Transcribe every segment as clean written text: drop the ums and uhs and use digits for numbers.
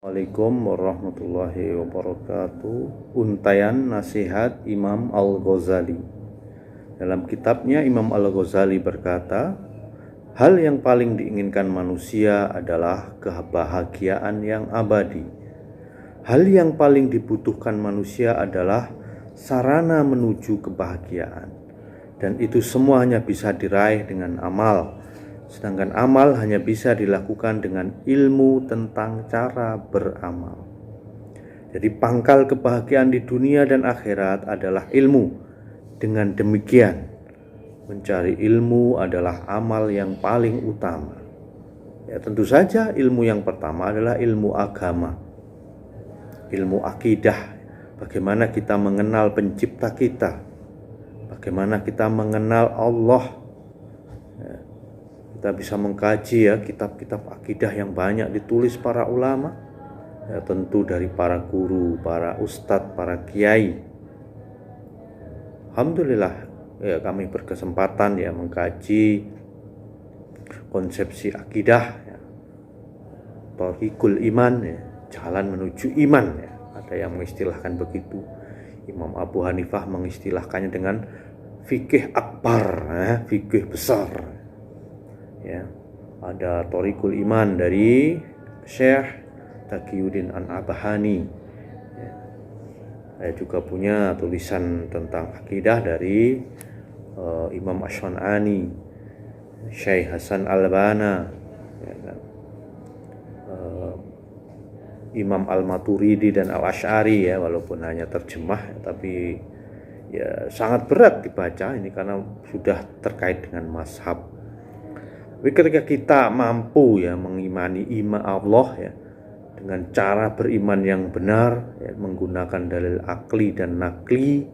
Assalamualaikum warahmatullahi wabarakatuh. Untaian nasihat Imam Al-Ghazali. Dalam kitabnya Imam Al-Ghazali berkata, hal yang paling diinginkan manusia adalah kebahagiaan yang abadi. Hal yang paling dibutuhkan manusia adalah sarana menuju kebahagiaan. Dan itu semuanya bisa diraih dengan amal. Sedangkan amal hanya bisa dilakukan dengan ilmu tentang cara beramal. Jadi pangkal kebahagiaan di dunia dan akhirat adalah ilmu. Dengan demikian, mencari ilmu adalah amal yang paling utama. Ya, tentu saja ilmu yang pertama adalah ilmu agama. Ilmu akidah. Bagaimana kita mengenal pencipta kita. Bagaimana kita mengenal Allah. Kita bisa mengkaji kitab-kitab akidah yang banyak ditulis para ulama, tentu dari para guru, para ustadz, para kiai. Alhamdulillah kami berkesempatan mengkaji konsepsi akidah, Thariqul Iman, jalan menuju iman. Ada yang mengistilahkan begitu. Imam Abu Hanifah mengistilahkannya dengan fikih akbar, fikih besar. Ada Thariqul Iman dari Syekh Taqiyuddin An-Nabhani. Saya juga punya tulisan tentang akidah dari Imam Ash-Shan'ani, Syekh Hasan Al-Banna, Imam Al-Maturidi dan Al-Asy'ari, walaupun hanya terjemah, tapi sangat berat dibaca ini karena sudah terkait dengan mazhab. Tapi ketika kita mampu mengimani iman Allah dengan cara beriman yang benar, menggunakan dalil akli dan nakli,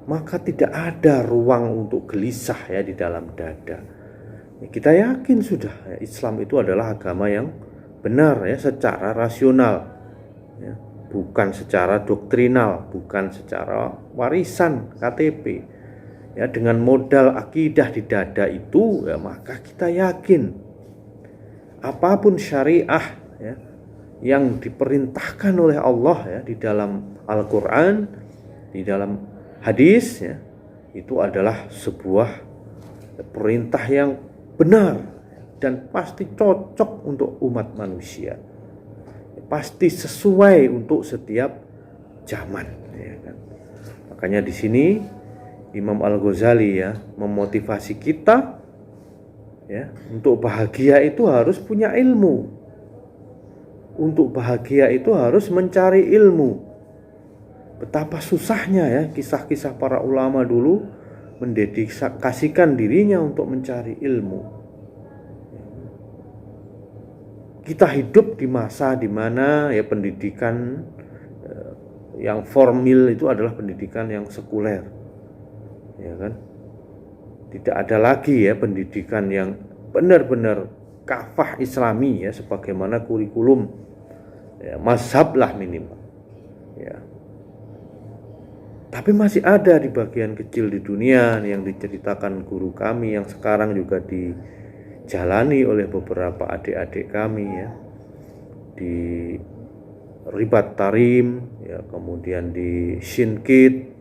maka tidak ada ruang untuk gelisah di dalam dada. Kita yakin sudah Islam itu adalah agama yang benar secara rasional, bukan secara doktrinal, bukan secara warisan KTP. Dengan modal akidah di dada itu, maka kita yakin apapun syariah yang diperintahkan oleh Allah di dalam Al-Quran, di dalam hadis, itu adalah sebuah perintah yang benar dan pasti cocok untuk umat manusia, pasti sesuai untuk setiap zaman. Makanya di sini Imam Al-Ghazali memotivasi kita untuk bahagia itu harus punya ilmu. Untuk bahagia itu harus mencari ilmu. Betapa susahnya kisah-kisah para ulama dulu mendedikasikan dirinya untuk mencari ilmu. Kita hidup di masa di mana pendidikan yang formal itu adalah pendidikan yang sekuler. Tidak ada lagi pendidikan yang benar-benar kafah islami sebagaimana kurikulum mazhab lah minimal. Tapi masih ada di bagian kecil di dunia yang diceritakan guru kami, yang sekarang juga dijalani oleh beberapa adik-adik kami di Ribat Tarim, kemudian di Shinkit.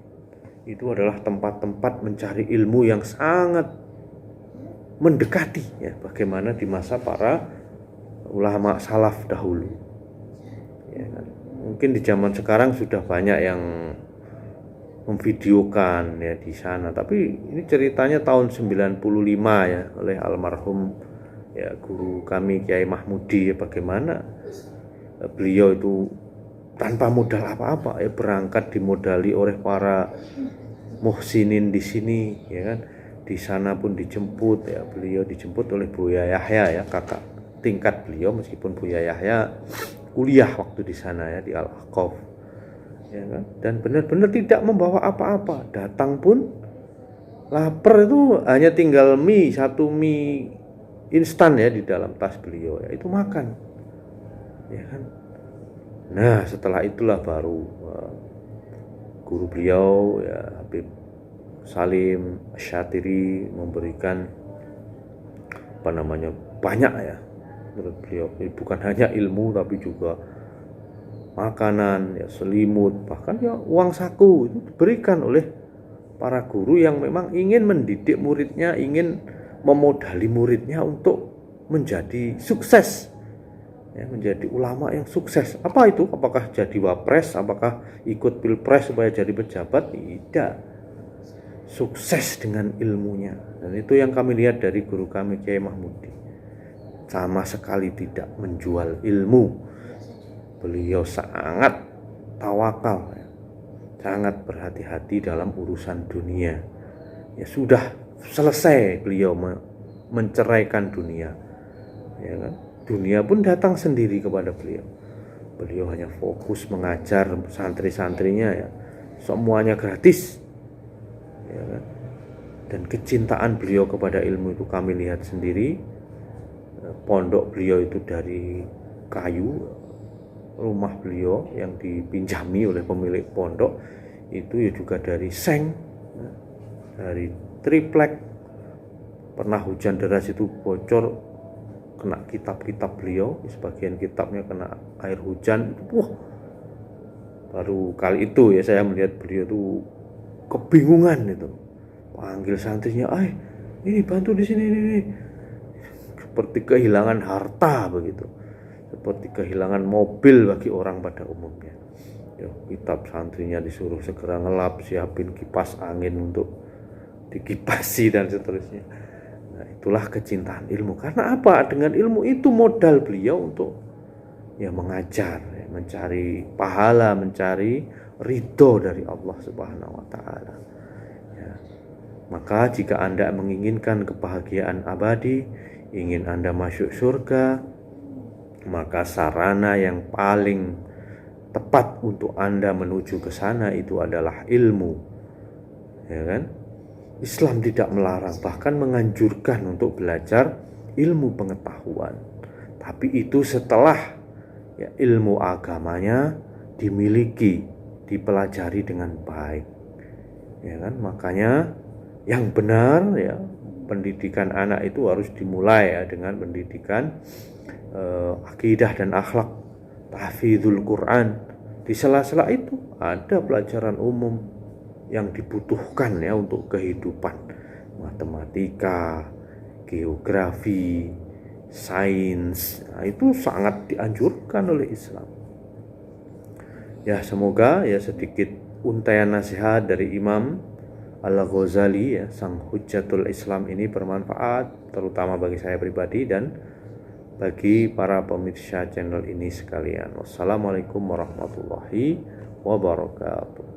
Itu adalah tempat-tempat mencari ilmu yang sangat mendekati bagaimana di masa para ulama salaf dahulu. Mungkin di zaman sekarang sudah banyak yang memvideokan di sana, tapi ini ceritanya tahun 95 oleh almarhum guru kami Kiai Mahmudi, bagaimana beliau itu tanpa modal apa-apa berangkat dimodali oleh para muhsinin di sini, di sana pun dijemput, beliau dijemput oleh Buya Yahya kakak tingkat beliau, meskipun Buya Yahya kuliah waktu di sana di Al-Aqaf, dan benar-benar tidak membawa apa-apa, datang pun lapar itu hanya tinggal satu mie instan di dalam tas beliau, itu makan, Nah, setelah itulah baru guru beliau Habib Salim Asy-Syatiri memberikan banyak menurut beliau, bukan hanya ilmu tapi juga makanan, ya selimut, bahkan ya uang saku itu diberikan oleh para guru yang memang ingin mendidik muridnya, ingin memodali muridnya untuk menjadi sukses, ya, menjadi ulama yang sukses. Apa itu? Apakah jadi wapres? Apakah ikut pilpres supaya jadi pejabat? Tidak. Sukses dengan ilmunya. Dan itu yang kami lihat dari guru kami Kiai Mahmudi. Sama sekali tidak menjual ilmu. Beliau sangat tawakal, ya, sangat berhati-hati dalam urusan dunia. Ya sudah selesai beliau menceraikan dunia, ya kan? Dunia pun datang sendiri kepada beliau. Beliau hanya fokus mengajar santri-santrinya, ya, semuanya gratis, ya kan? Dan kecintaan beliau kepada ilmu itu kami lihat sendiri. Pondok beliau itu dari kayu, rumah beliau yang dipinjami oleh pemilik pondok itu ya juga dari seng, dari triplek. Pernah hujan deras itu bocor, kena kitab-kitab beliau, sebagian kitabnya kena air hujan. Wah, baru kali itu ya saya melihat beliau tuh kebingungan itu, panggil santrinya, ini bantu di sini ini, seperti kehilangan harta begitu, seperti kehilangan mobil bagi orang pada umumnya. Ya, kitab santrinya disuruh segera ngelap, siapin kipas angin untuk dikipasi dan seterusnya. Nah, itulah kecintaan ilmu. Karena apa? Dengan ilmu itu modal beliau untuk ya mengajar, ya, mencari pahala, mencari ridho dari Allah Subhanahu wa taala. Ya. Maka jika Anda menginginkan kebahagiaan abadi, ingin Anda masuk surga, maka sarana yang paling tepat untuk Anda menuju ke sana itu adalah ilmu. Ya kan? Islam tidak melarang, bahkan menganjurkan untuk belajar ilmu pengetahuan. Tapi itu setelah ya, ilmu agamanya dimiliki, dipelajari dengan baik. Ya kan? Makanya yang benar ya, pendidikan anak itu harus dimulai ya, dengan pendidikan akidah dan akhlak, tahfidzul Quran. Di sela-sela itu ada pelajaran umum yang dibutuhkan ya untuk kehidupan, matematika, geografi, sains. Nah, itu sangat dianjurkan oleh Islam. Ya, semoga ya sedikit untaian nasihat dari Imam Al-Ghazali ya, sang Hujjatul Islam ini bermanfaat terutama bagi saya pribadi dan bagi para pemirsa channel ini sekalian. Wassalamualaikum warahmatullahi wabarakatuh.